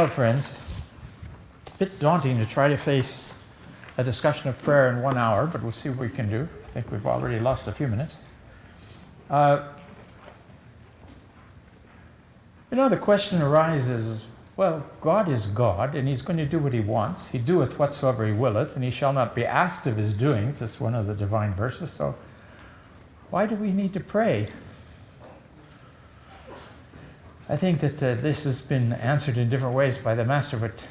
Well, friends, a bit daunting to try to face a discussion of prayer in 1 hour, but we'll see what we can do. I think we've already lost a few minutes. The question arises, well, God is God, and he's going to do what he wants. He doeth whatsoever he willeth, and he shall not be asked of his doings. That's one of the divine verses. So why do we need to pray? I think that this has been answered in different ways by the Master, but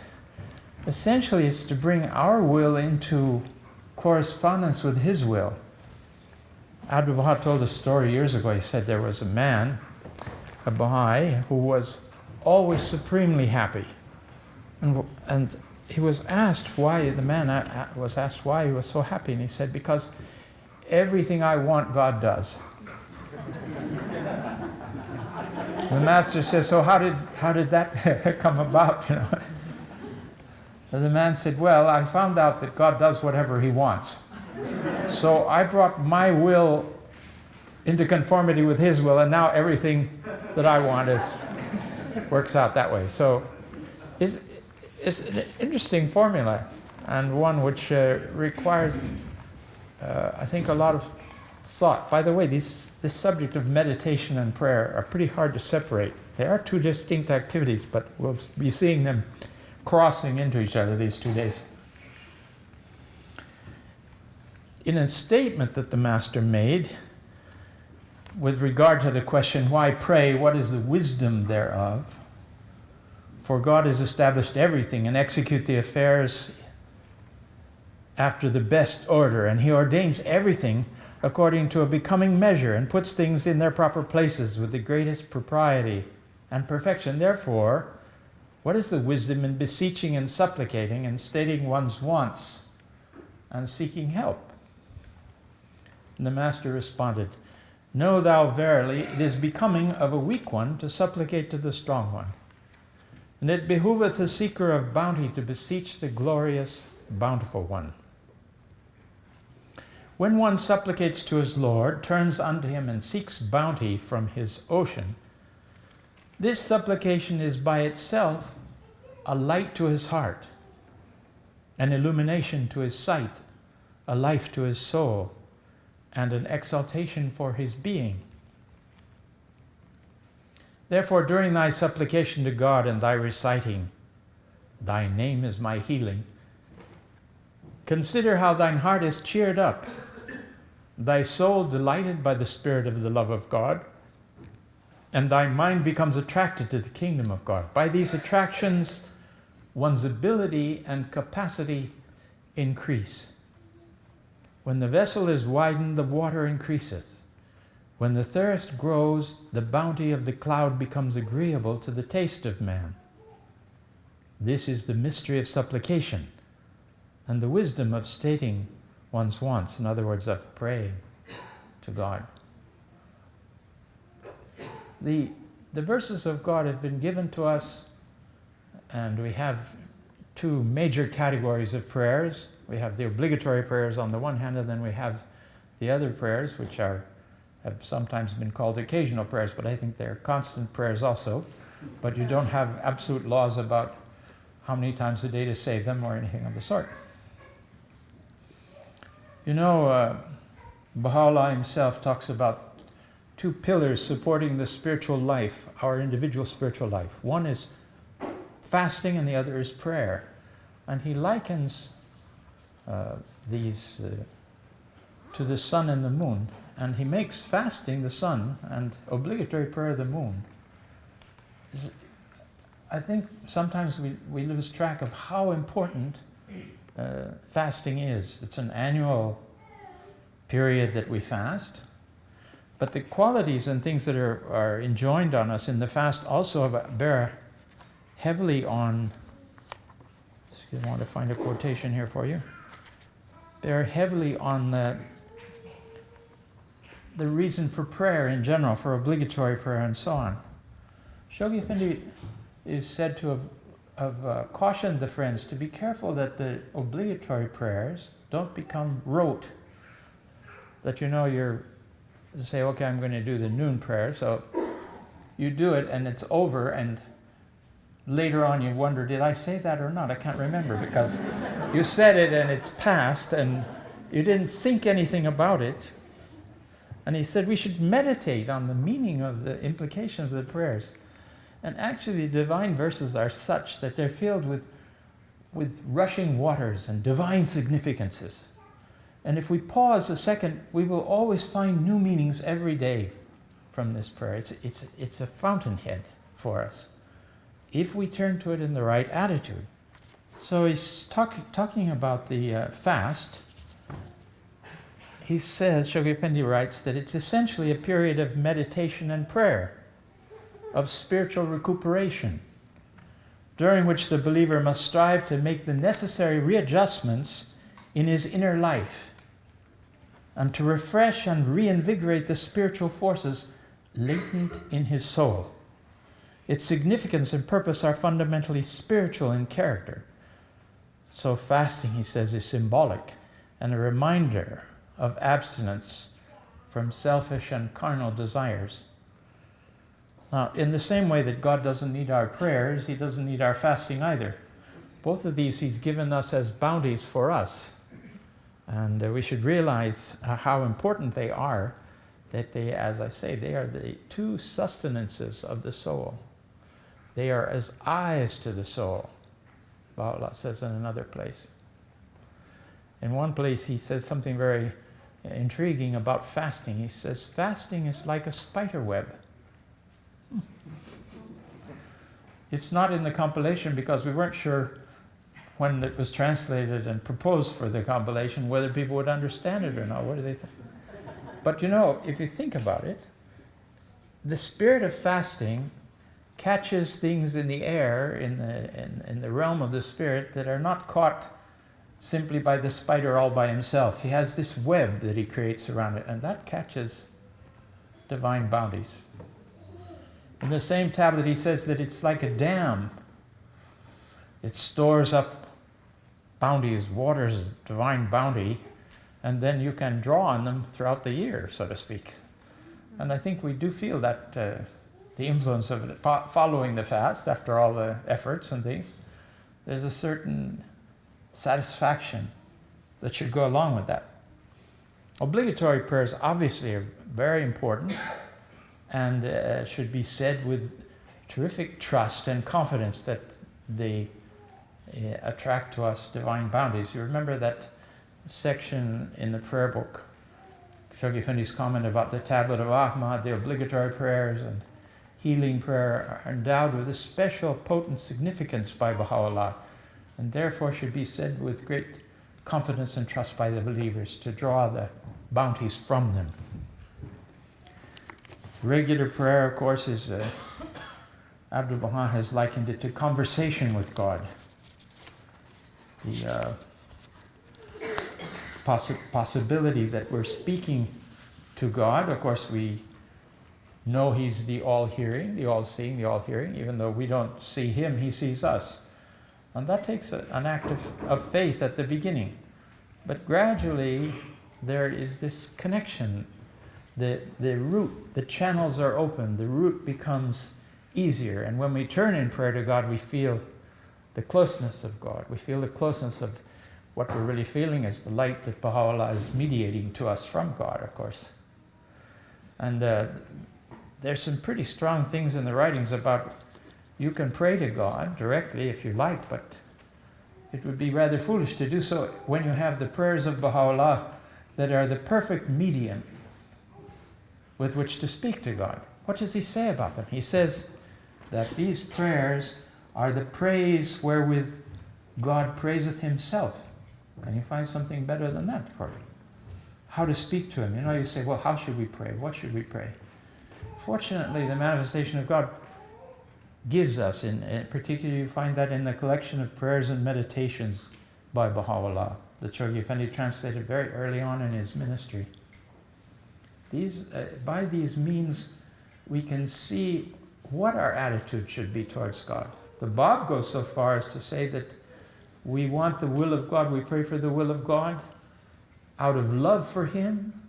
essentially it's to bring our will into correspondence with his will. Abdu'l-Baha told a story years ago. He said there was a man, a Baha'i, who was always supremely happy. And he was asked why, the man was asked why he was so happy, and he said, because everything I want, God does. The Master says, so how did that come about? And the man said, well, I found out that God does whatever he wants. So I brought my will into conformity with his will, and now everything that I want works out that way. So it's an interesting formula, and one which requires, I think, a lot of thought. By the way, this subject of meditation and prayer are pretty hard to separate. They are two distinct activities, but we'll be seeing them crossing into each other these 2 days. In a statement that the Master made with regard to the question, why pray, what is the wisdom thereof? For God has established everything and execute the affairs after the best order, and he ordains everything according to a becoming measure, and puts things in their proper places with the greatest propriety and perfection. Therefore, what is the wisdom in beseeching and supplicating and stating one's wants and seeking help? And the Master responded, know thou verily it is becoming of a weak one to supplicate to the strong one, and it behooveth the seeker of bounty to beseech the glorious, bountiful one. When one supplicates to his Lord, turns unto him and seeks bounty from his ocean, this supplication is by itself a light to his heart, an illumination to his sight, a life to his soul, and an exaltation for his being. Therefore, during thy supplication to God and thy reciting, thy name is my healing, consider how thine heart is cheered up, thy soul delighted by the spirit of the love of God, and thy mind becomes attracted to the kingdom of God. By these attractions, one's ability and capacity increase. When the vessel is widened, the water increaseth. When the thirst grows, the bounty of the cloud becomes agreeable to the taste of man. This is the mystery of supplication and the wisdom of stating one's wants, in other words, of praying to God. The verses of God have been given to us, and we have two major categories of prayers. We have the obligatory prayers on the one hand, and then we have the other prayers, which have sometimes been called occasional prayers, but I think they're constant prayers also. But you don't have absolute laws about how many times a day to say them or anything of the sort. Baha'u'llah himself talks about two pillars supporting the spiritual life, our individual spiritual life. One is fasting and the other is prayer. And he likens these to the sun and the moon. And he makes fasting the sun and obligatory prayer the moon. I think sometimes we lose track of how important fasting is. It's an annual period that we fast, but the qualities and things that are enjoined on us in the fast also bear heavily on, I want to find a quotation here for you, bear heavily on the reason for prayer in general, for obligatory prayer and so on. Shoghi Effendi is said to have cautioned the friends to be careful that the obligatory prayers don't become rote. That you're say, okay, I'm going to do the noon prayer, so you do it and it's over, and later on you wonder, did I say that or not? I can't remember, because you said it and it's past and you didn't think anything about it. And he said we should meditate on the meaning of the implications of the prayers. And actually the divine verses are such that they're filled with rushing waters and divine significances. And if we pause a second, we will always find new meanings every day from this prayer. It's a fountainhead for us, if we turn to it in the right attitude. So he's talking about the fast. He says, Shoghi writes, that it's essentially a period of meditation and prayer, of spiritual recuperation, during which the believer must strive to make the necessary readjustments in his inner life and to refresh and reinvigorate the spiritual forces latent in his soul. Its significance and purpose are fundamentally spiritual in character. So fasting, he says, is symbolic and a reminder of abstinence from selfish and carnal desires. Now, in the same way that God doesn't need our prayers, he doesn't need our fasting either. Both of these he's given us as bounties for us. And we should realize how important they are, that they, as I say, they are the two sustenances of the soul. They are as eyes to the soul, Baha'u'llah says in another place. In one place he says something very intriguing about fasting. He says, fasting is like a spider web. It's not in the compilation because we weren't sure when it was translated and proposed for the compilation whether people would understand it or not. What do they think? But you know, if you think about it, the spirit of fasting catches things in the air, in the realm of the spirit, that are not caught simply by the spider all by himself. He has this web that he creates around it, and that catches divine bounties. In the same tablet he says that it's like a dam. It stores up bounties, waters of divine bounty, and then you can draw on them throughout the year, so to speak. And I think we do feel that the influence of it following the fast, after all the efforts and things, there's a certain satisfaction that should go along with that. Obligatory prayers obviously are very important and should be said with terrific trust and confidence that they attract to us divine bounties. You remember that section in the prayer book, Shoghi Effendi's comment about the tablet of Ahmad, the obligatory prayers and healing prayer are endowed with a special potent significance by Baha'u'llah, and therefore should be said with great confidence and trust by the believers to draw the bounties from them. Regular prayer, of course, is Abdul Baha has likened it to conversation with God. The possibility that we're speaking to God. Of course, we know he's the all-hearing, the all-seeing, the all-hearing. Even though we don't see him, he sees us. And that takes an act of faith at the beginning. But gradually, there is this connection. The route, the channels are open, the route becomes easier. And when we turn in prayer to God, we feel the closeness of God. We feel the closeness of what we're really feeling is the light that Baha'u'llah is mediating to us from God, of course. And there's some pretty strong things in the writings about you can pray to God directly if you like, but it would be rather foolish to do so when you have the prayers of Baha'u'llah that are the perfect medium with which to speak to God. What does he say about them? He says that these prayers are the praise wherewith God praiseth himself. Can you find something better than that for you? How to speak to him. You know, you say, well, how should we pray? What should we pray? Fortunately, the manifestation of God gives us, in particular you find that in the collection of prayers and meditations by Baha'u'llah, that Shoghi Effendi translated very early on in his ministry. By these means, we can see what our attitude should be towards God. The Bab goes so far as to say that we want the will of God, we pray for the will of God out of love for him,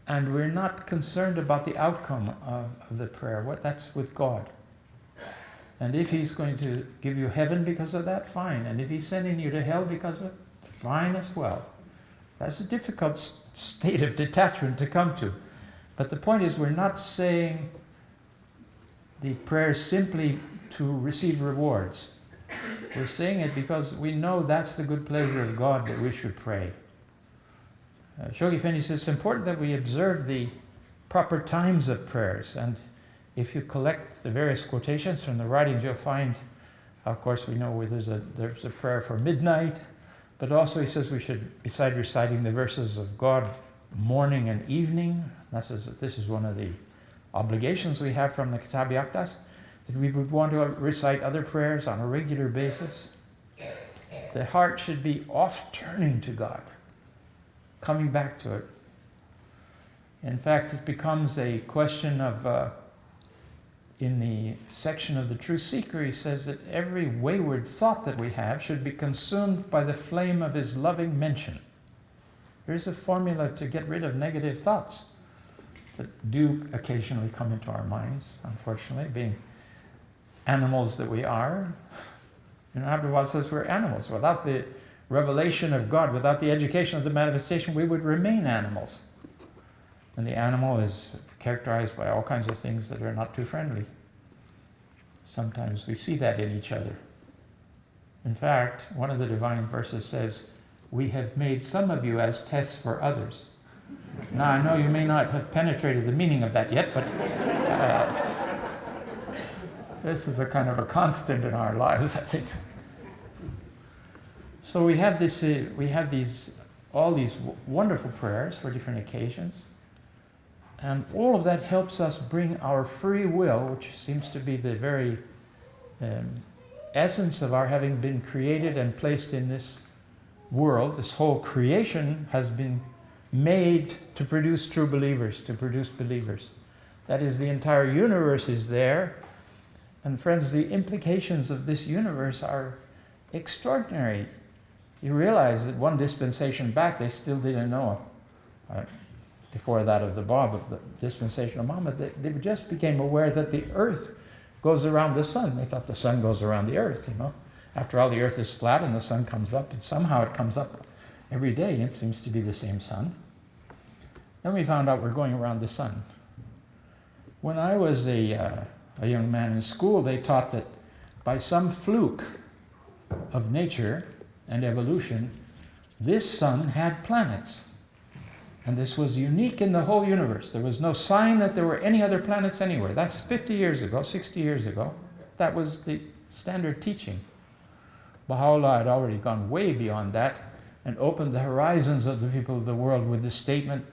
and we're not concerned about the outcome of the prayer. That's with God. And if he's going to give you heaven because of that, fine. And if he's sending you to hell because of it, fine as well. That's a difficult state of detachment to come to. But the point is, we're not saying the prayer simply to receive rewards. We're saying it because we know that's the good pleasure of God that we should pray. Shoghi Effendi says it's important that we observe the proper times of prayers. And if you collect the various quotations from the writings, you'll find, of course, we know where there's a prayer for midnight, but also he says we should, beside reciting the verses of God, morning and evening. This is one of the obligations we have from the Kitab-i Aqdas, that we would want to recite other prayers on a regular basis. The heart should be oft turning to God, coming back to it. In fact, it becomes a question of, in the section of the True Seeker, he says that every wayward thought that we have should be consumed by the flame of his loving mention. Here's a formula to get rid of negative thoughts that do occasionally come into our minds, unfortunately, being animals that we are. Abdul says we're animals. Without the revelation of God, without the education of the manifestation, we would remain animals. And the animal is characterized by all kinds of things that are not too friendly. Sometimes we see that in each other. In fact, one of the divine verses says, "We have made some of you as tests for others." Now, I know you may not have penetrated the meaning of that yet, but this is a kind of a constant in our lives, I think. So we have all these wonderful prayers for different occasions. And all of that helps us bring our free will, which seems to be the very essence of our having been created and placed in this world. This whole creation has been made to produce true believers, to produce believers. That is, the entire universe is there. And friends, the implications of this universe are extraordinary. You realize that one dispensation back, they still didn't know. Before that of the Bab, the dispensation of Muhammad, they just became aware that the earth goes around the sun. They thought the sun goes around the earth, After all, the earth is flat and the sun comes up, and somehow it comes up every day. It seems to be the same sun. Then we found out we're going around the sun. When I was a young man in school, they taught that by some fluke of nature and evolution, this sun had planets. And this was unique in the whole universe. There was no sign that there were any other planets anywhere. That's 50 years ago, 60 years ago. That was the standard teaching. Baha'u'llah had already gone way beyond that and opened the horizons of the people of the world with the statement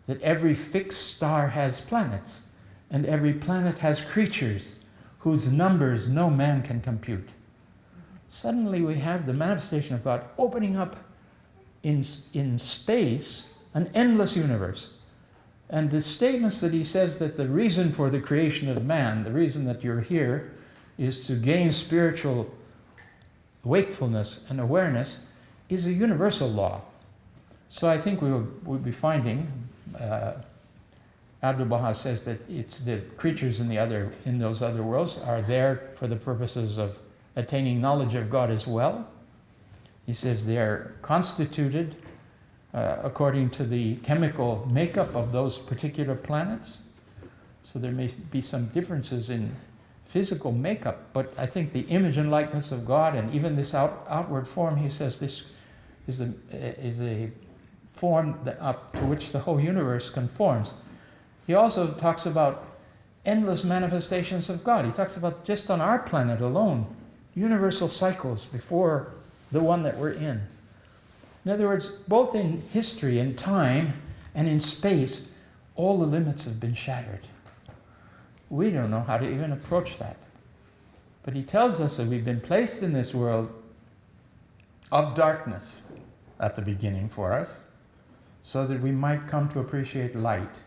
that every fixed star has planets, and every planet has creatures whose numbers no man can compute. Suddenly we have the manifestation of God opening up in space an endless universe. And the statements that he says that the reason for the creation of man, the reason that you're here, is to gain spiritual wakefulness and awareness, is a universal law. So I think we'll be finding, Abdu'l-Baha says that it's the creatures in those other worlds are there for the purposes of attaining knowledge of God as well. He says they're constituted according to the chemical makeup of those particular planets. So there may be some differences in physical makeup, but I think the image and likeness of God, and even this outward form, he says this is a form to which the whole universe conforms. He also talks about endless manifestations of God. He talks about just on our planet alone, universal cycles before the one that we're in. In other words, both in history and time and in space, all the limits have been shattered. We don't know how to even approach that. But he tells us that we've been placed in this world of darkness at the beginning for us, so that we might come to appreciate light.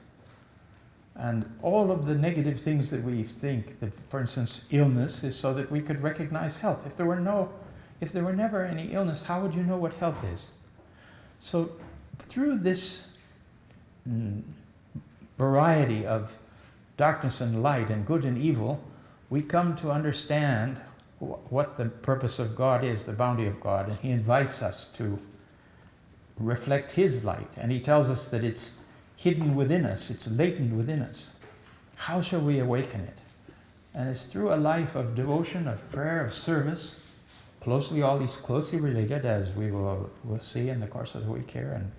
And all of the negative things that we think, that, for instance, illness, is so that we could recognize health. If there were never any illness, how would you know what health is? So through this variety of darkness and light and good and evil, we come to understand what the purpose of God is, the bounty of God, and he invites us to reflect his light. And he tells us that it's hidden within us, it's latent within us. How shall we awaken it? And it's through a life of devotion, of prayer, of service, all these closely related, as we'll see in the course of the week here, and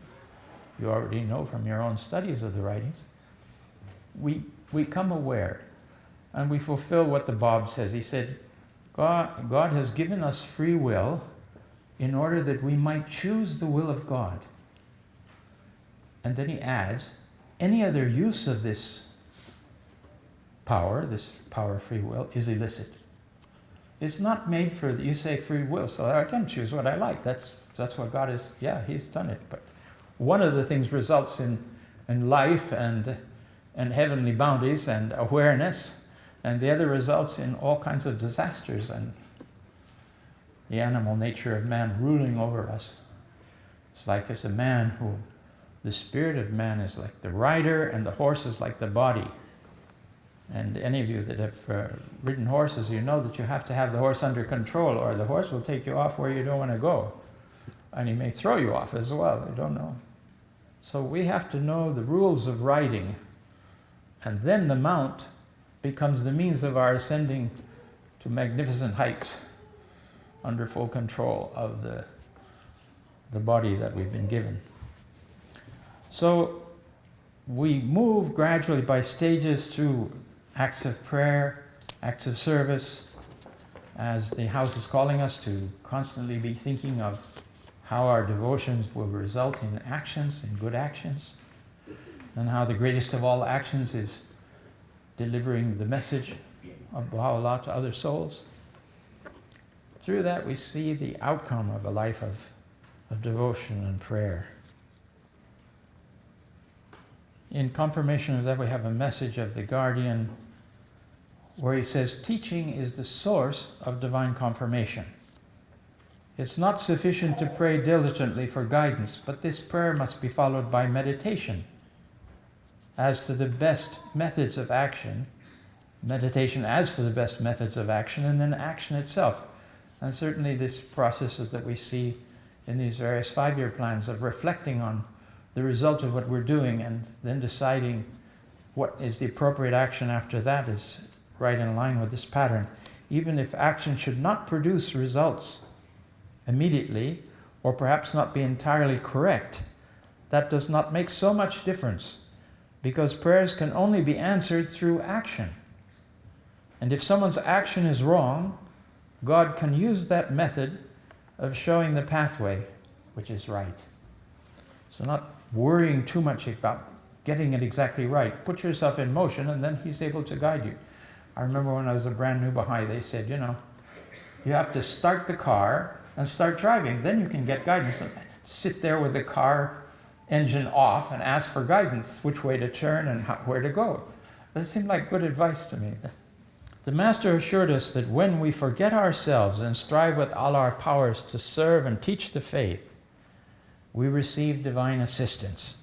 you already know from your own studies of the writings. We come aware, and we fulfill what the Bob says. He said, God has given us free will in order that we might choose the will of God. And then he adds, any other use of this power of free will, is illicit. It's not made for, you say free will, so I can choose what I like. That's what God is, yeah, he's done it. But one of the things results in life and heavenly bounties and awareness, and the other results in all kinds of disasters and the animal nature of man ruling over us. It's like as a man who, the spirit of man is like the rider and the horse is like the body. And any of you that have ridden horses, you know that you have to have the horse under control, or the horse will take you off where you don't want to go. And he may throw you off as well, you don't know. So we have to know the rules of riding, and then the mount becomes the means of our ascending to magnificent heights under full control of the body that we've been given. So we move gradually by stages through acts of prayer, acts of service, as the house is calling us to constantly be thinking of how our devotions will result in actions, in good actions, and how the greatest of all actions is delivering the message of Baha'u'llah to other souls. Through that we see the outcome of a life of devotion and prayer. In confirmation of that, we have a message of the Guardian where he says, teaching is the source of divine confirmation. It's not sufficient to pray diligently for guidance, but this prayer must be followed by meditation as to the best methods of action, meditation as to the best methods of action, and then action itself. And certainly this processes that we see in these various 5-year plans of reflecting on the result of what we're doing and then deciding what is the appropriate action after that is right in line with this pattern. Even if action should not produce results immediately, or perhaps not be entirely correct, that does not make so much difference, because prayers can only be answered through action. And if someone's action is wrong, God can use that method of showing the pathway which is right. So not worrying too much about getting it exactly right. Put yourself in motion and then he's able to guide you. I remember when I was a brand new Baha'i, they said, you have to start the car and start driving. Then you can get guidance. Don't sit there with the car engine off and ask for guidance, which way to turn and where to go. That seemed like good advice to me. The Master assured us that when we forget ourselves and strive with all our powers to serve and teach the faith, we receive divine assistance.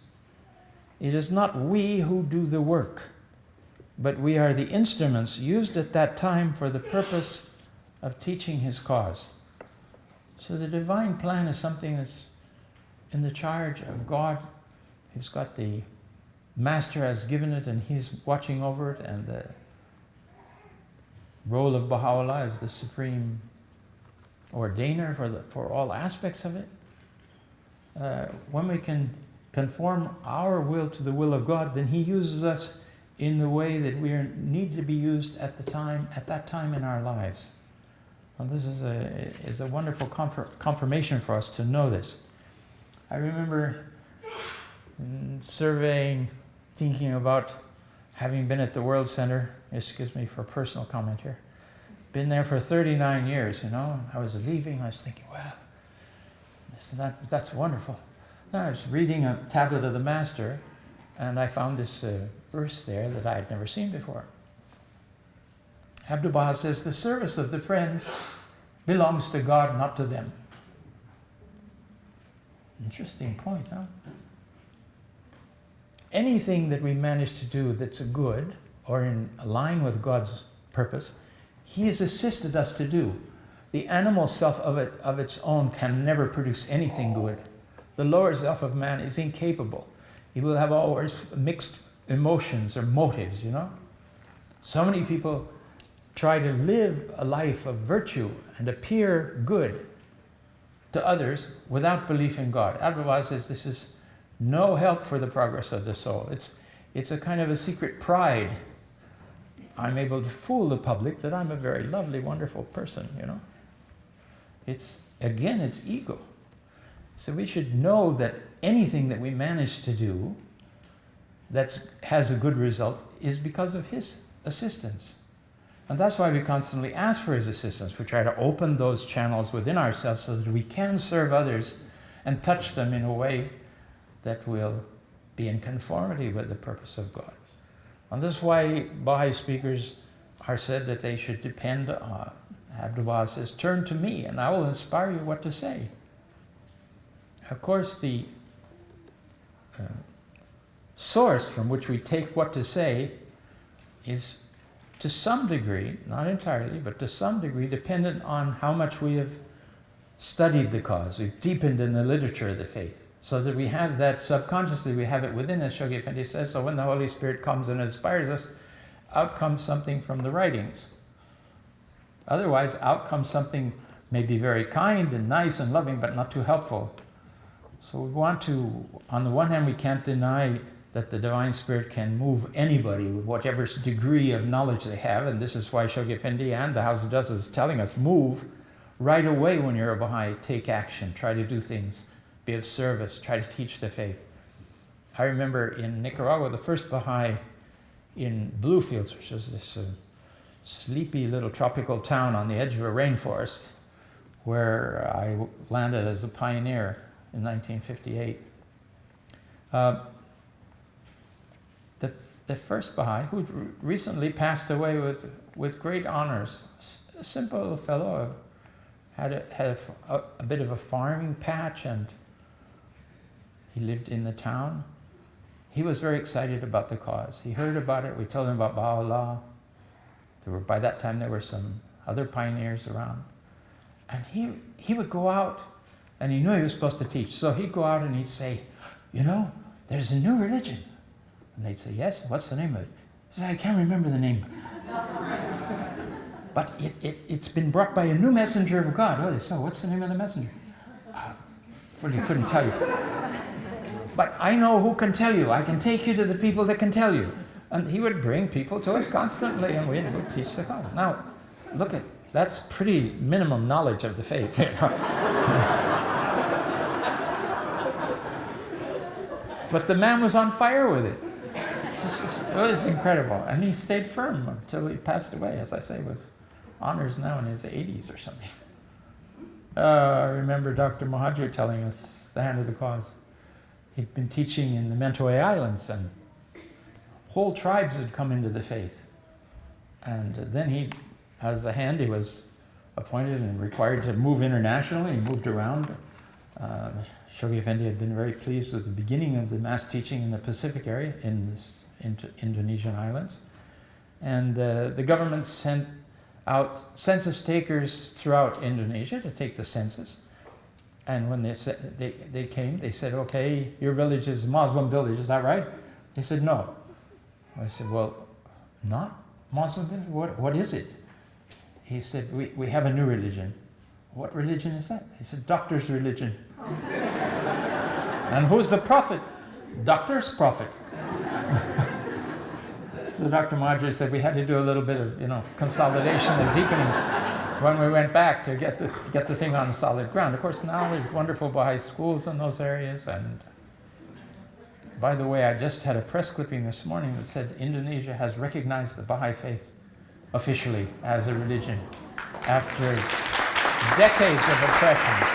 It is not we who do the work, but we are the instruments used at that time for the purpose of teaching his cause. So the divine plan is something that's in the charge of God. He's got the Master has given it and he's watching over it, and the role of Baha'u'llah is the supreme ordainer for all aspects of it. When we can conform our will to the will of God, then he uses us in the way that we need to be used at that time in our lives. Well, this is a wonderful confirmation for us to know this. I remember surveying, thinking about having been at the World Center. Excuse me for a personal comment here. Been there for 39 years, I was leaving, I was thinking, wow, that's wonderful. Then I was reading a tablet of the Master, and I found this verse there that I had never seen before. Abdu'l-Baha says, the service of the friends belongs to God, not to them. Interesting point, huh? Anything that we manage to do that's good or in line with God's purpose He has assisted us to do. The animal self of its own can never produce anything good. The lower self of man is incapable. He will have always mixed emotions or motives, you know. So many people try to live a life of virtue and appear good to others without belief in God. Abdu'l-Baha says this is no help for the progress of the soul. It's a kind of a secret pride. I'm able to fool the public that I'm a very lovely, wonderful person, you know. It's ego. So we should know that anything that we manage to do that has a good result is because of his assistance. And that's why we constantly ask for his assistance. We try to open those channels within ourselves so that we can serve others and touch them in a way that will be in conformity with the purpose of God. And this is why Baha'i speakers are said that they should depend on, Abdu'l-Baha says, turn to me and I will inspire you what to say. Of course, the source from which we take what to say is to some degree, not entirely, but to some degree dependent on how much we have studied the cause. We've deepened in the literature of the faith, so that we have that subconsciously, we have it within us, Shoghi Effendi says. So when the Holy Spirit comes and inspires us, out comes something from the writings. Otherwise, out comes something maybe very kind and nice and loving, but not too helpful. So we want to, on the one hand, we can't deny that the Divine Spirit can move anybody with whatever degree of knowledge they have, and this is why Shoghi Effendi and the House of Justice is telling us, move right away when you're a Baha'i, take action, try to do things, be of service, try to teach the faith. I remember in Nicaragua, the first Baha'i in Bluefields, which is this sleepy little tropical town on the edge of a rainforest, where I landed as a pioneer in 1958. The first Baha'i, who recently passed away with great honors, a simple fellow, had a bit of a farming patch, and he lived in the town. He was very excited about the cause. He heard about it. We told him about Baha'u'llah. By that time, there were some other pioneers around. And he would go out, and he knew he was supposed to teach. So he'd go out and he'd say, you know, there's a new religion. And they'd say, yes, what's the name of it? He said, I can't remember the name. But it's been brought by a new messenger of God. Oh, so what's the name of the messenger? He couldn't tell you. But I know who can tell you. I can take you to the people that can tell you. And he would bring people to us constantly, and we would teach the God. Now, look at, that's pretty minimum knowledge of the faith. You know? But the man was on fire with it. It was incredible. And he stayed firm until he passed away, as I say, with honors now in his 80s or something. I remember Dr. Mohajir telling us, the hand of the cause. He'd been teaching in the Mentawai Islands, and whole tribes had come into the faith. And then he, as the hand, he was appointed and required to move internationally. He moved around. Shoghi Effendi had been very pleased with the beginning of the mass teaching in the Pacific area, in the Indonesian islands. And the government sent out census takers throughout Indonesia to take the census. And when they came, they said, okay, your village is a Muslim village, is that right? They said, no. I said, well, not Muslim village? What is it? He said, we have a new religion. What religion is that? He said, doctor's religion. And who's the prophet? Doctor's prophet. So Dr. Madri said we had to do a little bit of, consolidation and deepening when we went back to get the thing on solid ground. Of course, now there's wonderful Baha'i schools in those areas. And by the way, I just had a press clipping this morning that said Indonesia has recognized the Baha'i faith officially as a religion after decades of oppression.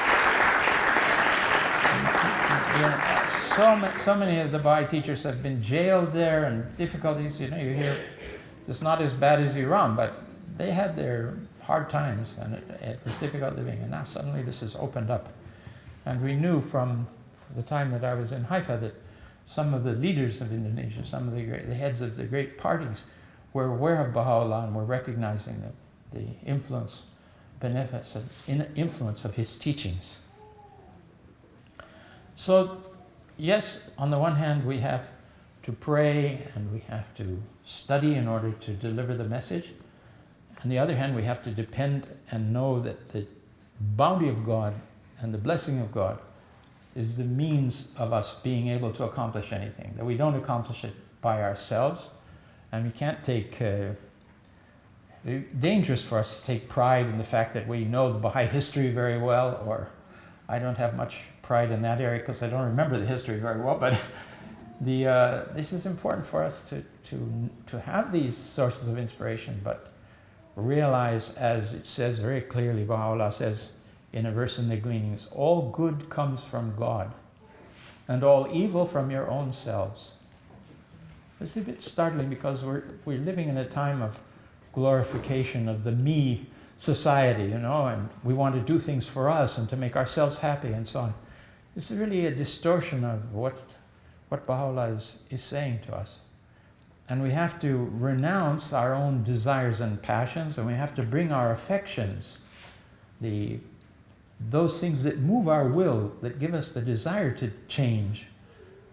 So many of the Baha'i teachers have been jailed there, and difficulties. You hear it's not as bad as Iran, but they had their hard times, and it was difficult living. And now suddenly this has opened up. And we knew from the time that I was in Haifa that some of the leaders of Indonesia, some of the heads of the great parties were aware of Baha'u'llah and were recognizing the influence, influence of his teachings. So, yes, on the one hand, we have to pray and we have to study in order to deliver the message. On the other hand, we have to depend and know that the bounty of God and the blessing of God is the means of us being able to accomplish anything, that we don't accomplish it by ourselves, and we can't take, dangerous for us to take pride in the fact that we know the Baha'i history very well, or I don't have much pride in that area because I don't remember the history very well, but this is important for us to have these sources of inspiration, but realize, as it says very clearly, Baha'u'llah says in a verse in the Gleanings, all good comes from God, and all evil from your own selves. It's a bit startling because we're living in a time of glorification of the me society, and we want to do things for us and to make ourselves happy and so on. This is really a distortion of what Baha'u'llah is saying to us. And we have to renounce our own desires and passions, and we have to bring our affections, those things that move our will, that give us the desire to change,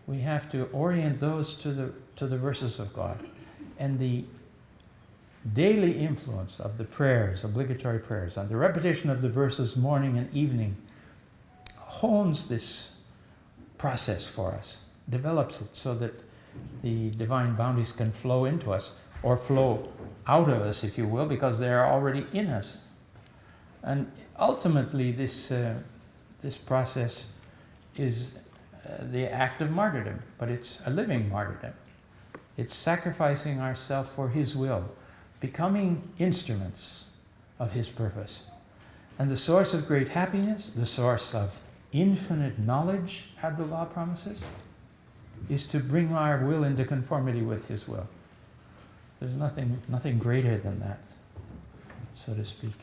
we have to orient those to the verses of God. And the daily influence of the prayers, obligatory prayers, and the repetition of the verses morning and evening hones this process for us, develops it so that the divine bounties can flow into us, or flow out of us, if you will, because they are already in us. And ultimately, this process is the act of martyrdom, but it's a living martyrdom. It's sacrificing ourselves for His will, becoming instruments of His purpose. And the source of great happiness, the source of infinite knowledge, Abdullah promises, is to bring our will into conformity with His will. There's nothing greater than that, so to speak.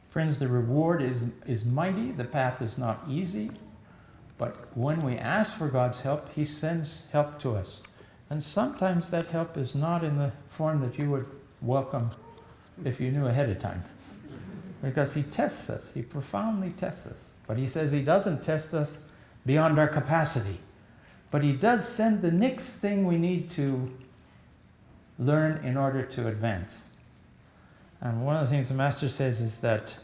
Friends, the reward is mighty, the path is not easy, but when we ask for God's help, He sends help to us. And sometimes that help is not in the form that you would welcome if you knew ahead of time. Because He tests us, He profoundly tests us. But He says He doesn't test us beyond our capacity. But He does send the next thing we need to learn in order to advance. And one of the things the Master says is that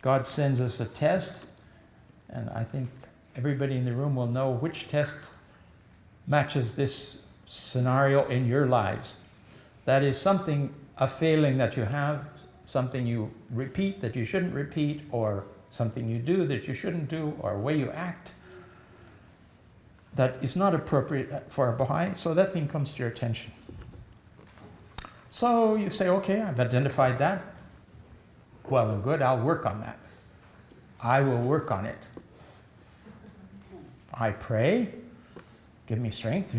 God sends us a test, and I think everybody in the room will know which test matches this scenario in your lives. That is something, a failing that you have, something you repeat that you shouldn't repeat, or something you do that you shouldn't do, or a way you act that is not appropriate for a Baha'i, so that thing comes to your attention. So you say, okay, I've identified that. Well and good, I'll work on that. I will work on it. I pray, give me strength,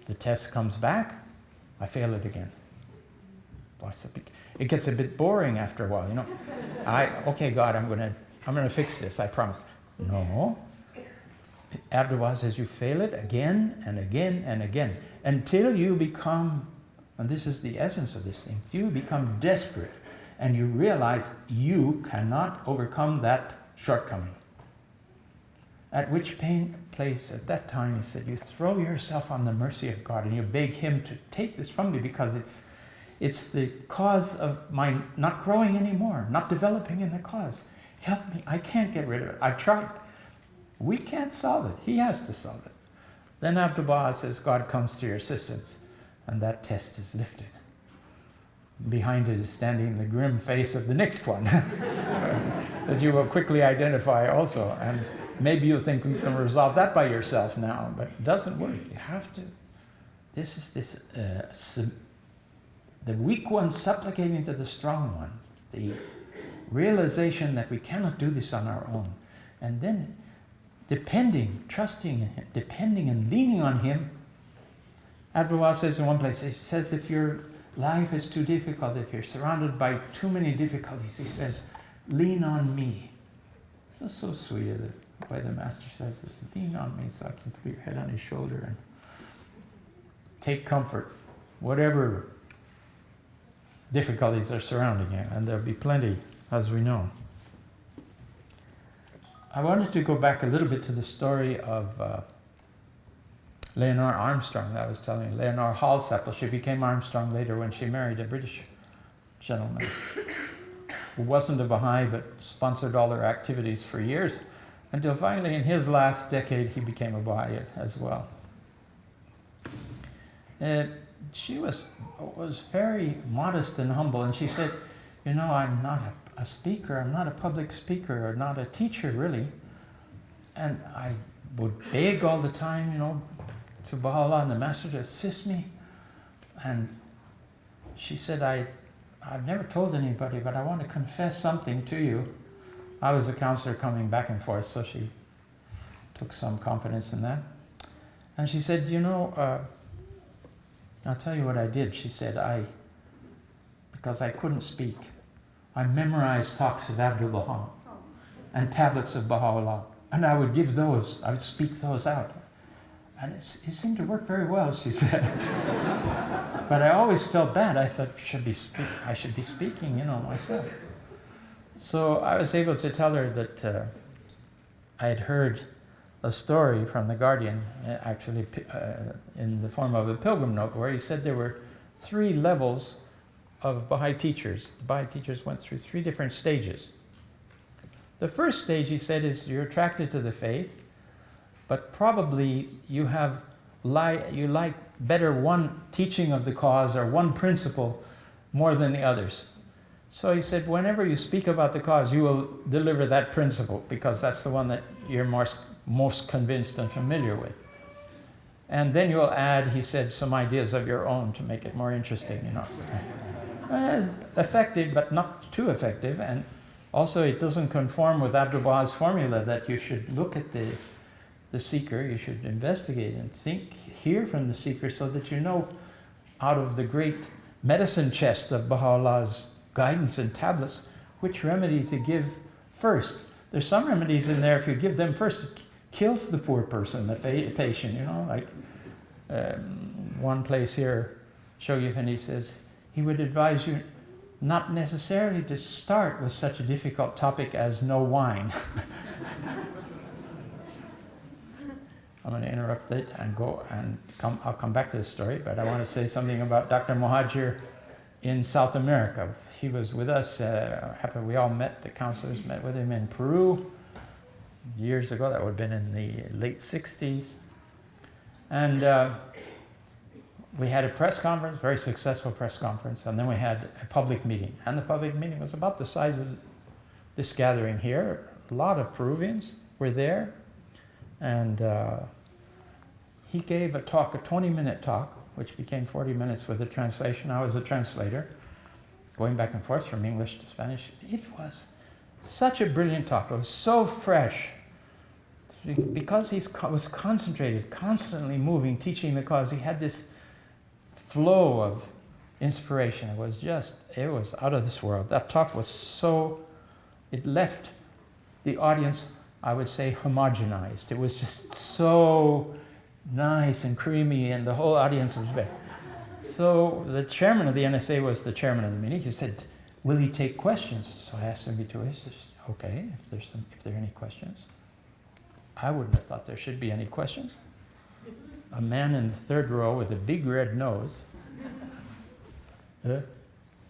The test comes back, I fail it again. It gets a bit boring after a while, Okay, God, I'm gonna fix this, I promise. No. Abdullah says you fail it again and again and again until you become, and this is the essence of this thing, you become desperate and you realize you cannot overcome that shortcoming. At which place at that time, he said, you throw yourself on the mercy of God and you beg Him to take this from me because it's the cause of my not growing anymore, not developing in the cause. Help me, I can't get rid of it. I've tried. We can't solve it. He has to solve it. Then Abdul-Baha says, God comes to your assistance, and that test is lifted. Behind it is standing the grim face of the next one that you will quickly identify also. And maybe you think you can resolve that by yourself now, but it doesn't work. You have to. This is the weak one supplicating to the strong one. The realization that we cannot do this on our own. And then depending, trusting in Him, depending and leaning on Him. Abdullah says in one place, he says, if your life is too difficult, if you're surrounded by too many difficulties, he says, lean on me. This is so sweet the way the Master says this. Lean on me so I can put your head on His shoulder and take comfort whatever difficulties are surrounding you, and there'll be plenty, as we know. I wanted to go back a little bit to the story of Leonore Armstrong that I was telling you. Leonore Halsapple, she became Armstrong later when she married a British gentleman who wasn't a Baha'i but sponsored all her activities for years, until finally in his last decade he became a Baha'i as well. She was very modest and humble, and she said, you know, I'm not a speaker, I'm not a public speaker, or not a teacher really, and I would beg all the time, you know, to Baha'u'llah and the Master to assist me. And she said, I've never told anybody, but I want to confess something to you. I was a counselor coming back and forth, so she took some confidence in that. And she said, you know, I'll tell you what I did. She said, because I couldn't speak, I memorized talks of Abdul Baha and tablets of Baha'u'llah, and I would give those, I would speak those out. And it seemed to work very well, she said. But I always felt bad. I thought, I should be speaking, you know, myself. So I was able to tell her that I had heard a story from the Guardian, actually in the form of a pilgrim note, where he said there were 3 levels of Baha'i teachers. The Baha'i teachers went through 3 different stages. The first stage, he said, is you're attracted to the faith, but probably you like better one teaching of the cause or one principle more than the others. So he said, whenever you speak about the cause, you will deliver that principle, because that's the one that you're most convinced and familiar with. And then you'll add, he said, some ideas of your own to make it more interesting, you know. Effective, but not too effective. And also it doesn't conform with Abdul Baha's formula that you should look at the seeker, you should investigate and hear from the seeker, so that you know, out of the great medicine chest of Baha'u'llah's guidance and tablets, which remedy to give first. There's some remedies in there, if you give them first, it kills the poor person, the patient, you know, like one place here, Shogyufen, he says, he would advise you not necessarily to start with such a difficult topic as no wine. I'm going to interrupt it and I'll come back to the story, but I want to say something about Dr. Muhajir in South America. He was with us, we all met, the counselors met with him in Peru years ago. That would have been in the late 60s. And we had a press conference, very successful press conference, and then we had a public meeting. And the public meeting was about the size of this gathering here. A lot of Peruvians were there. And he gave a talk, a 20-minute talk, which became 40 minutes with a translation. I was a translator, going back and forth from English to Spanish. It was such a brilliant talk. It was so fresh. Because he was concentrated, constantly moving, teaching the cause, he had this flow of inspiration. It was out of this world. That talk was it left the audience, I would say, homogenized. It was just so nice and creamy, and the whole audience was there. So the chairman of the NSA was the chairman of the meeting. He said, will he take questions? So I asked him between, okay, if there are any questions. I wouldn't have thought there should be any questions. A man in the 3rd row with a big red nose.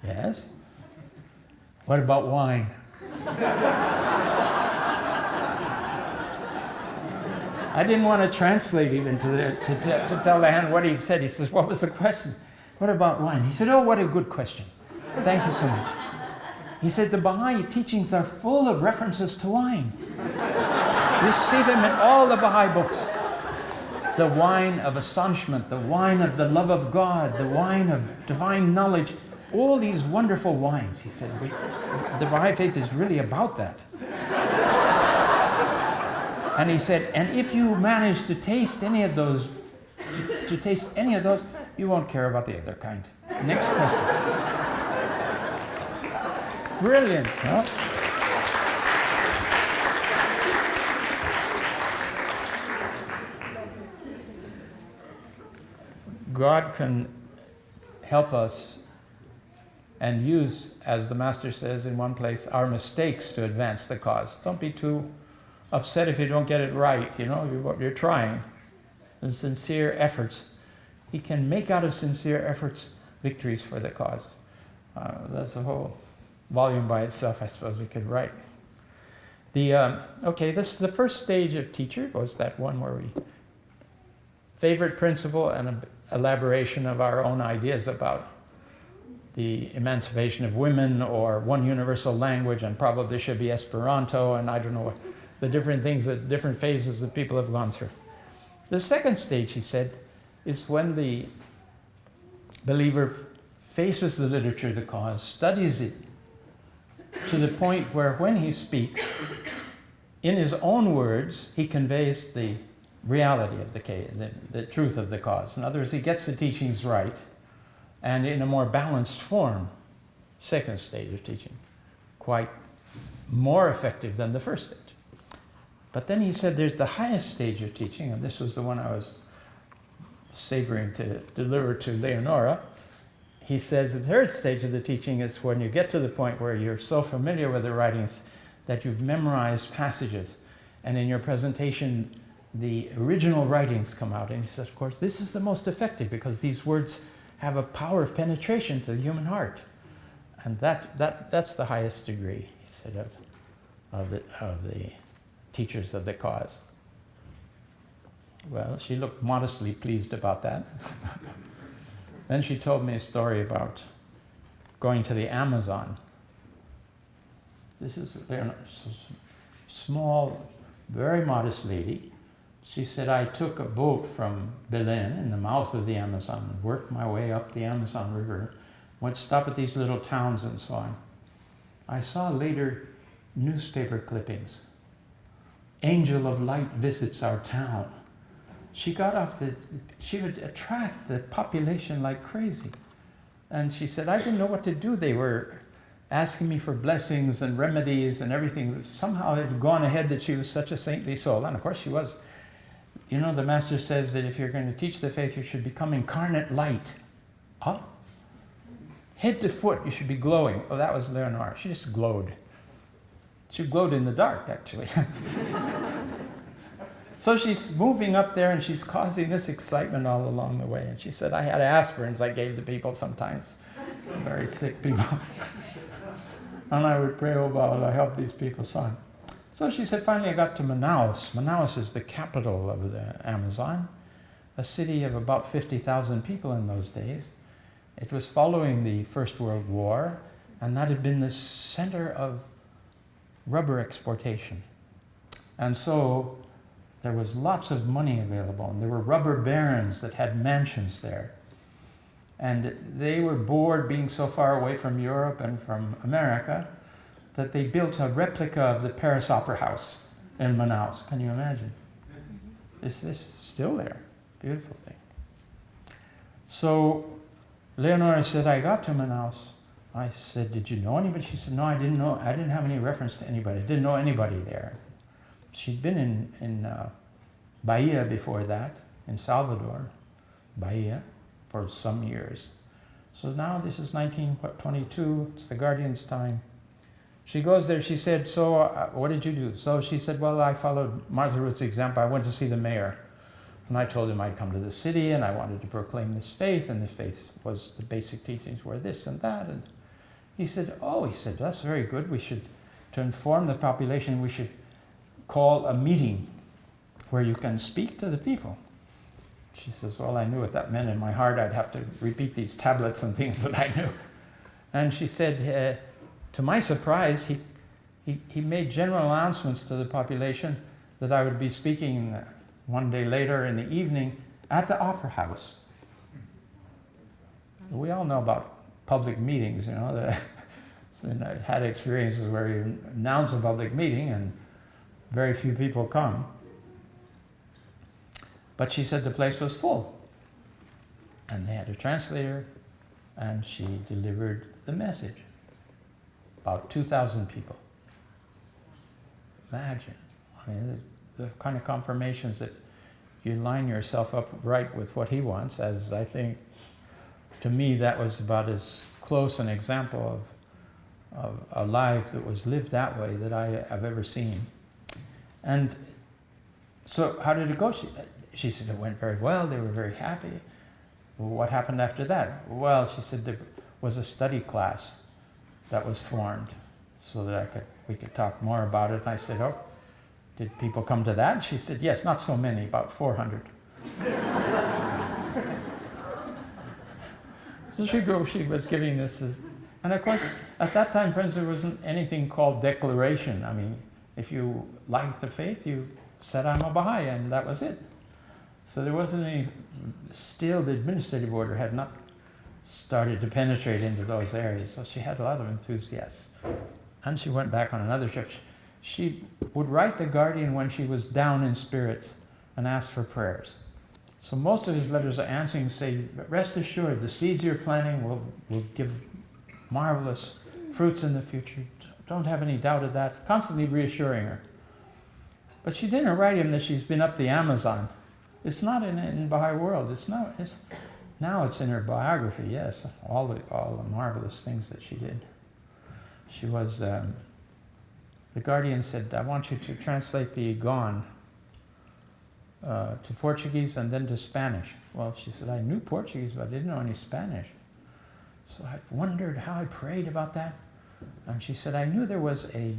Yes? What about wine? I didn't want to translate even to tell the hand what he'd said. He says, what was the question? What about wine? He said, oh, what a good question. Thank you so much. He said, the Baha'i teachings are full of references to wine. You see them in all the Baha'i books. The wine of astonishment, the wine of the love of God, the wine of divine knowledge, all these wonderful wines. He said, the Baha'i faith is really about that. And he said, and if you manage to taste any of those, you won't care about the other kind. Next question. Brilliant, huh? God can help us and use, as the Master says in one place, our mistakes to advance the cause. Don't be too upset if you don't get it right, you're trying. And sincere efforts. He can make out of sincere efforts victories for the cause. That's a whole volume by itself, I suppose we could write. The first stage of teacher was that one where we favorite principle and an elaboration of our own ideas about the emancipation of women, or one universal language, and probably should be Esperanto, and I don't know, the different things, the different phases that people have gone through. The second stage, he said, is when the believer faces the literature of the cause, studies it to the point where when he speaks, in his own words, he conveys the reality of the truth of the cause. In other words, he gets the teachings right and in a more balanced form. Second stage of teaching, quite more effective than the first stage. But then he said there's the highest stage of teaching, and this was the one I was savoring to deliver to Leonora. He says the third stage of the teaching is when you get to the point where you're so familiar with the writings that you've memorized passages, and in your presentation the original writings come out. And he says, of course, this is the most effective because these words have a power of penetration to the human heart. And that's the highest degree, he said, of the teachers of the cause. Well, she looked modestly pleased about that. Then she told me a story about going to the Amazon. This is a small, very modest lady. She said, I took a boat from Belen in the mouth of the Amazon, worked my way up the Amazon River, went stop at these little towns and so on. I saw later newspaper clippings. Angel of Light visits our town. She got off she would attract the population like crazy. And she said, I didn't know what to do. They were asking me for blessings and remedies and everything. Somehow it had gone ahead that she was such a saintly soul. And of course she was. The Master says that if you're going to teach the faith, you should become incarnate light. Huh? Head to foot, you should be glowing. Oh, that was Leonora. She just glowed. She glowed in the dark, actually. So she's moving up there and she's causing this excitement all along the way. And she said, I had aspirins I gave to people sometimes, very sick people. And I would pray, oh God, I help these people, son. So she said, finally I got to Manaus. Manaus is the capital of the Amazon, a city of about 50,000 people in those days. It was following the First World War, and that had been the center of rubber exportation. And so there was lots of money available, and there were rubber barons that had mansions there. And they were bored being so far away from Europe and from America that they built a replica of the Paris Opera House in Manaus. Can you imagine? It's still there. Beautiful thing. So Leonora said, I got to Manaus. I said, did you know anybody? She said, no, I didn't know. I didn't have any reference to anybody. I didn't know anybody there. She'd been in Bahia before that, in Salvador, Bahia, for some years. So now this is 1922, it's the Guardian's time. She goes there, she said, so what did you do? So she said, well, I followed Martha Root's example. I went to see the mayor. And I told him I'd come to the city and I wanted to proclaim this faith, and the faith was, the basic teachings were this and that. And he said, that's very good. We should, to inform the population, we should call a meeting where you can speak to the people. She says, well, I knew what that meant in my heart. I'd have to repeat these tablets and things that I knew. And she said, to my surprise, he made general announcements to the population that I would be speaking one day later in the evening at the Opera House. We all know about public meetings, So I've had experiences where you announce a public meeting and very few people come. But she said the place was full. And they had a translator, and she delivered the message. About 2,000 people. Imagine. I mean, the kind of confirmations that you line yourself up right with what he wants, as I think to me, that was about as close an example of a life that was lived that way that I have ever seen. And so how did it go? She said it went very well. They were very happy. Well, what happened after that? Well, she said there was a study class that was formed so that we could talk more about it. And I said, oh, did people come to that? And she said, yes, not so many, about 400. So she was giving this, and of course, at that time, friends, there wasn't anything called declaration. I mean, if you liked the faith, you said, I'm a Baha'i, and that was it. So there wasn't any, still the administrative order had not started to penetrate into those areas. So she had a lot of enthusiasts. And she went back on another trip. She would write the Guardian when she was down in spirits and ask for prayers. So most of his letters are answering, say, rest assured, the seeds you're planting will give marvelous fruits in the future. Don't have any doubt of that. Constantly reassuring her. But she didn't write him that she's been up the Amazon. It's not in Baha'i world. Now it's in her biography, yes, all the marvelous things that she did. She was, the Guardian said, I want you to translate the Igon to Portuguese and then to Spanish. Well, she said, I knew Portuguese, but I didn't know any Spanish. So I wondered how I prayed about that. And she said, I knew there was a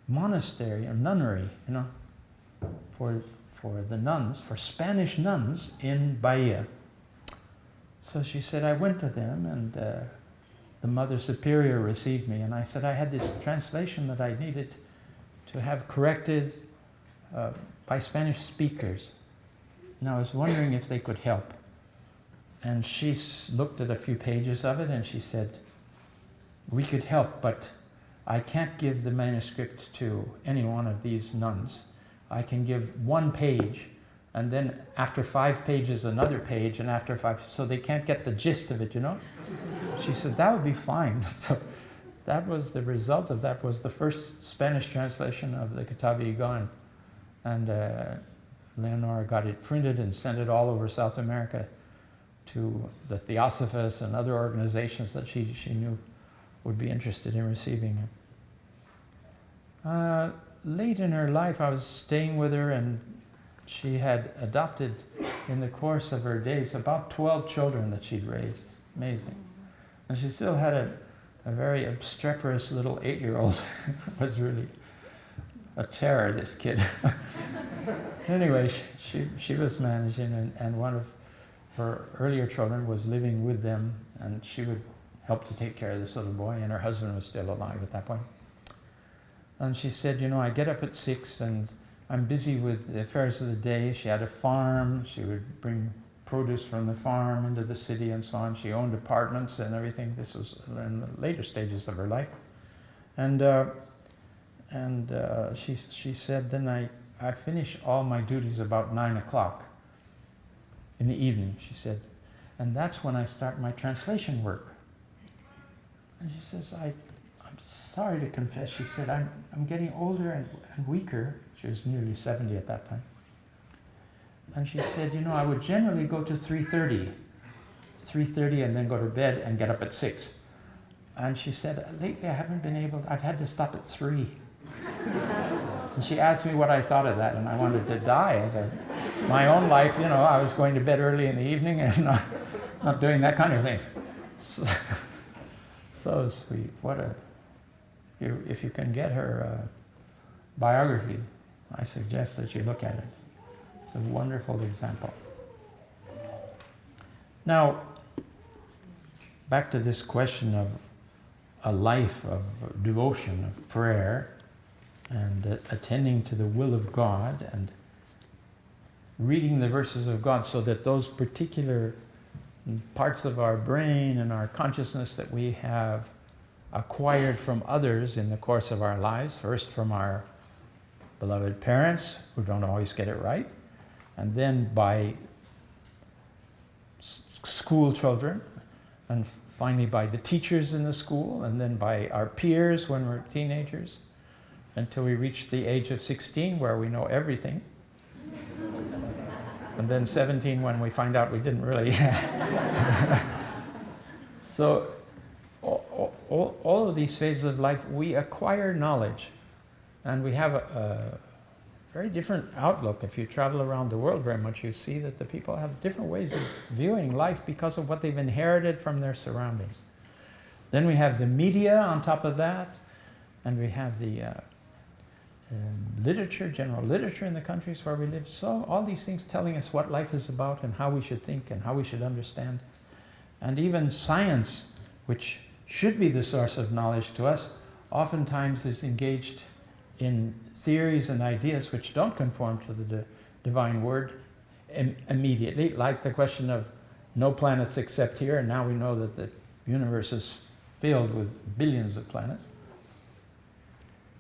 monastery, a nunnery, for the nuns, for Spanish nuns in Bahia. So she said, I went to them, and the Mother Superior received me. And I said, I had this translation that I needed to have corrected by Spanish speakers. And I was wondering if they could help. And she looked at a few pages of it, and she said, we could help, but I can't give the manuscript to any one of these nuns. I can give 1 page, and then after 5 pages, another page, and after 5, so they can't get the gist of it, She said, that would be fine. So that was the result of that, was the first Spanish translation of the Kitab-i-Igan. And Leonora got it printed and sent it all over South America to the Theosophists and other organizations that she knew would be interested in receiving it. Late in her life, I was staying with her, and she had adopted, in the course of her days, about 12 children that she'd raised. Amazing. And she still had a very obstreperous little 8-year-old. Was really a terror, this kid. Anyway, she was managing, and one of her earlier children was living with them, and she would help to take care of this little boy, and her husband was still alive at that point. And she said, I get up at 6 and I'm busy with the affairs of the day. She had a farm. She would bring produce from the farm into the city and so on. She owned apartments and everything. This was in the later stages of her life. And she said, then I finish all my duties about 9 o'clock in the evening, she said. And that's when I start my translation work. And she says, I'm sorry to confess, she said, I'm getting older and weaker. She was nearly 70 at that time. And she said, I would generally go to 3:30 and then go to bed and get up at 6. And she said, lately I haven't been able, I've had to stop at 3. And she asked me what I thought of that, and I wanted to die. My own life, I was going to bed early in the evening and not doing that kind of thing. So sweet. If you can get her biography, I suggest that you look at it. It's a wonderful example. Now, back to this question of a life of devotion, of prayer, and attending to the will of God, and reading the verses of God so that those particular parts of our brain and our consciousness that we have acquired from others in the course of our lives, first from our beloved parents who don't always get it right, and then by school children, and finally by the teachers in the school, and then by our peers when we're teenagers, until we reach the age of 16 where we know everything, and then 17 when we find out we didn't really. So all of these phases of life, we acquire knowledge, and we have a very different outlook. If you travel around the world very much, you see that the people have different ways of viewing life because of what they've inherited from their surroundings. Then we have the media on top of that, and we have the literature, general literature in the countries where we live. So all these things telling us what life is about and how we should think and how we should understand. And even science, which should be the source of knowledge to us, oftentimes is engaged in theories and ideas which don't conform to the divine word immediately, like the question of no planets except here, and now we know that the universe is filled with billions of planets.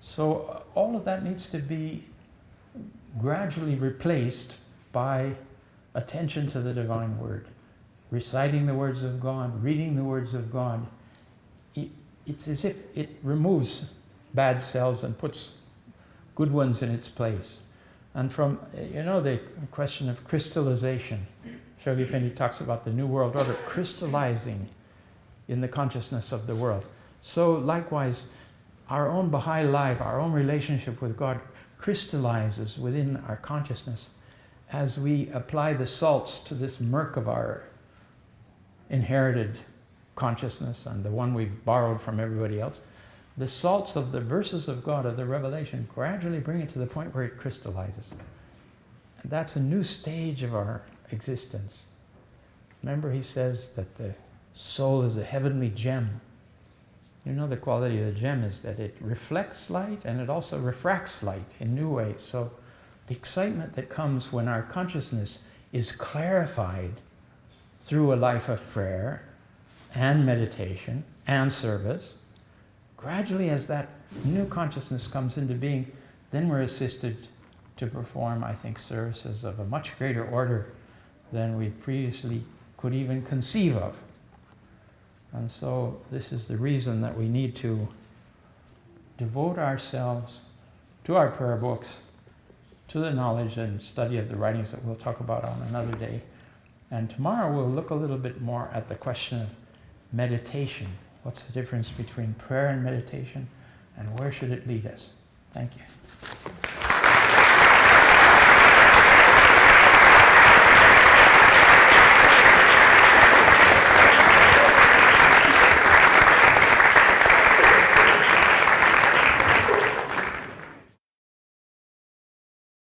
So all of that needs to be gradually replaced by attention to the divine word, reciting the words of God, reading the words of God. It's as if it removes bad cells and puts good ones in its place. And from, the question of crystallization, Shoghi Effendi talks about the New World Order crystallizing in the consciousness of the world. So likewise, our own Baha'i life, our own relationship with God crystallizes within our consciousness as we apply the salts to this murk of our inherited consciousness and the one we've borrowed from everybody else. The salts of the verses of God, of the revelation, gradually bring it to the point where it crystallizes. And that's a new stage of our existence. Remember, he says that the soul is a heavenly gem. The quality of the gem is that it reflects light and it also refracts light in new ways. So the excitement that comes when our consciousness is clarified through a life of prayer and meditation and service, gradually as that new consciousness comes into being, then we're assisted to perform, I think, services of a much greater order than we previously could even conceive of. And so this is the reason that we need to devote ourselves to our prayer books, to the knowledge and study of the writings that we'll talk about on another day. And tomorrow we'll look a little bit more at the question of meditation. What's the difference between prayer and meditation, and where should it lead us? Thank you.